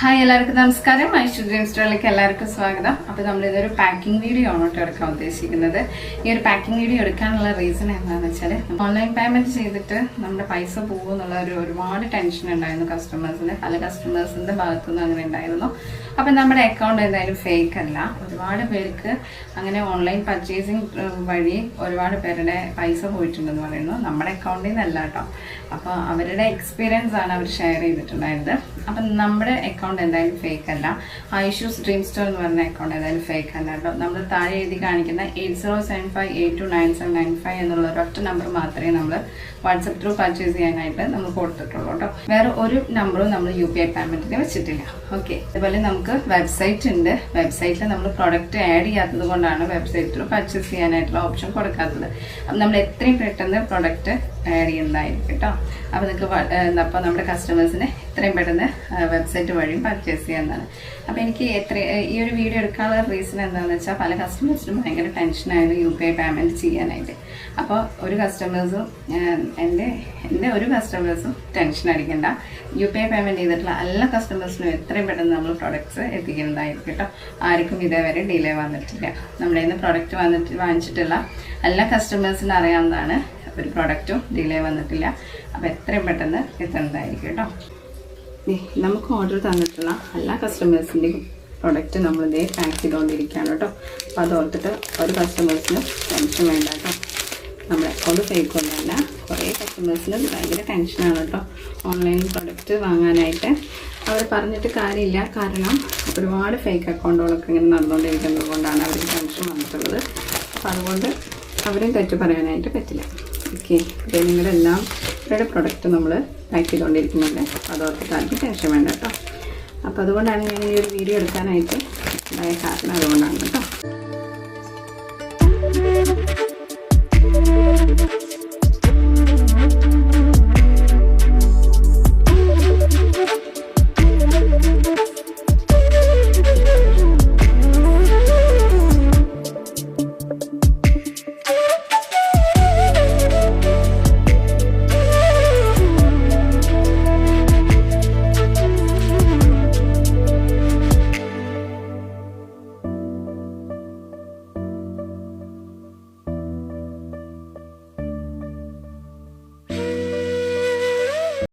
Hi എല്ലാവർക്കും നമസ്കാരം. Aishu dream സ്റ്റോറിലേക്ക് എല്ലാവർക്കും സ്വാഗതം. അപ്പോൾ നമ്മളിതൊരു പാക്കിംഗ് വീഡിയോ ആണ് കേട്ടോ എടുക്കാൻ ഉദ്ദേശിക്കുന്നത്. ഈ ഒരു പാക്കിംഗ് വീഡിയോ എടുക്കാനുള്ള റീസൺ എന്താണെന്ന് വെച്ചാൽ ഓൺലൈൻ പേയ്മെന്റ് ചെയ്തിട്ട് നമ്മുടെ പൈസ പോകുമെന്നുള്ള ഒരുപാട് ടെൻഷൻ ഉണ്ടായിരുന്നു കസ്റ്റമേഴ്സിന്. പല കസ്റ്റമേഴ്സിന്റെ ഭാഗത്തുനിന്ന് അങ്ങനെ ഉണ്ടായിരുന്നു. അപ്പം നമ്മുടെ അക്കൗണ്ട് എന്തായാലും ഫേക്ക് അല്ല. ഒരുപാട് പേർക്ക് അങ്ങനെ ഓൺലൈൻ പർച്ചേസിങ് വഴി ഒരുപാട് പേരുടെ പൈസ പോയിട്ടുണ്ടെന്ന് പറയുന്നു. നമ്മുടെ അക്കൗണ്ടിൽ നിന്നല്ല കേട്ടോ. അപ്പോൾ അവരുടെ എക്സ്പീരിയൻസ് ആണ് അവർ ഷെയർ ചെയ്തിട്ടുണ്ടായിരുന്നത്. അപ്പം നമ്മുടെ അക്കൗണ്ട് എന്തായാലും ഫേക്ക് അല്ല. ഐഷൂസ് ഡ്രീം സ്റ്റോർ എന്ന് പറഞ്ഞ അക്കൗണ്ട് എന്തായാലും ഫേക്ക് അല്ല കേട്ടോ. നമ്മൾ താഴെ എഴുതി കാണിക്കുന്ന 8075829795 എന്നുള്ള ഒരൊറ്റ നമ്പർ മാത്രമേ നമ്മൾ വാട്സപ്പ് ത്രൂ പർച്ചേസ് ചെയ്യാനായിട്ട് നമ്മൾ കൊടുത്തിട്ടുള്ളൂ കേട്ടോ. വേറെ ഒരു നമ്പറും നമ്മൾ UPI പേയ്മെന്റിന് വെച്ചിട്ടില്ല. ഓക്കെ. അതുപോലെ നമുക്ക് വെബ്സൈറ്റ് ഉണ്ട്. വെബ്സൈറ്റിൽ നമ്മൾ പ്രൊഡക്റ്റ് ആഡ് ചെയ്യാത്തത് കൊണ്ടാണ് വെബ്സൈറ്റ് ത്രൂ പർച്ചേസ് ചെയ്യാനായിട്ടുള്ള ഓപ്ഷൻ കൊടുക്കാത്തത്. അപ്പം നമ്മൾ എത്രയും പെട്ടെന്ന് പ്രൊഡക്റ്റ് ആഡ് ചെയ്യുന്നതായിരിക്കും കേട്ടോ. അപ്പോൾ നിങ്ങൾക്ക് അപ്പോൾ നമ്മുടെ കസ്റ്റമേഴ്സിന് എത്രയും പെട്ടെന്ന് വെബ്സൈറ്റ് വഴിയും പർച്ചേസ് ചെയ്യാവുന്നതാണ്. അപ്പോൾ എനിക്ക് ഈ ഒരു വീഡിയോ എടുക്കാനുള്ള റീസൺ എന്താണെന്ന് വെച്ചാൽ പല കസ്റ്റമേഴ്സിനും ഭയങ്കര ടെൻഷനായിരുന്നു UPI പേയ്മെൻറ്റ് ചെയ്യാനായിട്ട്. അപ്പോൾ ഒരു കസ്റ്റമേഴ്സും എൻ്റെ ഒരു കസ്റ്റമേഴ്സും ടെൻഷൻ അടിക്കണ്ട. UPI പേയ്മെൻറ്റ് ചെയ്തിട്ടുള്ള എല്ലാ കസ്റ്റമേഴ്സിനും എത്രയും പെട്ടെന്ന് നമ്മൾ പ്രൊഡക്ട്സ് എത്തിക്കുന്നതായിരിക്കും കേട്ടോ. ആർക്കും ഇതേവരെ ഡിലേ വന്നിട്ടില്ല. നമ്മുടെ ഇന്ന് പ്രൊഡക്റ്റ് വാങ്ങിച്ചിട്ടുള്ള എല്ലാ കസ്റ്റമേഴ്സിനും അറിയാവുന്നതാണ്, ഒരു പ്രൊഡക്റ്റും ഡിലേ വന്നിട്ടില്ല. അപ്പോൾ എത്രയും പെട്ടെന്ന് എത്തുന്നതായിരിക്കും കേട്ടോ. നമുക്ക് ഓർഡർ തന്നിട്ടുള്ള എല്ലാ കസ്റ്റമേഴ്സിൻ്റെയും പ്രൊഡക്റ്റ് നമ്മളിതേ പാക്ക് ചെയ്തുകൊണ്ടിരിക്കുകയാണ് കേട്ടോ. അപ്പോൾ അത് ഓർത്തിട്ട് ഒരു കസ്റ്റമേഴ്സിന് ടെൻഷൻ വേണ്ട കേട്ടോ. നമ്മുടെ അക്കൗണ്ട് ഫേക്ക് ഒന്നുമല്ല. കുറേ കസ്റ്റമേഴ്സിന് ഭയങ്കര ടെൻഷനാണ് കേട്ടോ ഓൺലൈനിൽ പ്രൊഡക്റ്റ് വാങ്ങാനായിട്ട്. അവർ പറഞ്ഞിട്ട് കാര്യമില്ല. കാരണം ഒരുപാട് ഫേക്ക് അക്കൗണ്ടുകളൊക്കെ ഇങ്ങനെ നടന്നുകൊണ്ടിരിക്കുന്നത് കൊണ്ടാണ് അവർക്ക് ടെൻഷൻ വന്നിട്ടുള്ളത്. അപ്പോൾ അതുകൊണ്ട് അവരും തെറ്റ് പറയാനായിട്ട് പറ്റില്ല. ഓക്കെ. അപ്പോൾ നിങ്ങളെല്ലാം ഇവരുടെ പ്രൊഡക്റ്റ് നമ്മൾ പാക്ക് ചെയ്തുകൊണ്ടിരിക്കുന്നുണ്ട്. അതോർത്തിട്ട് ആർക്കും ടെൻഷൻ വേണ്ട കേട്ടോ. അപ്പോൾ അതുകൊണ്ടാണ് ഞാൻ ഈ ഒരു വീഡിയോ എടുക്കാനായിട്ട് ഉണ്ടായ കാരണം അതുകൊണ്ടാണ് കേട്ടോ.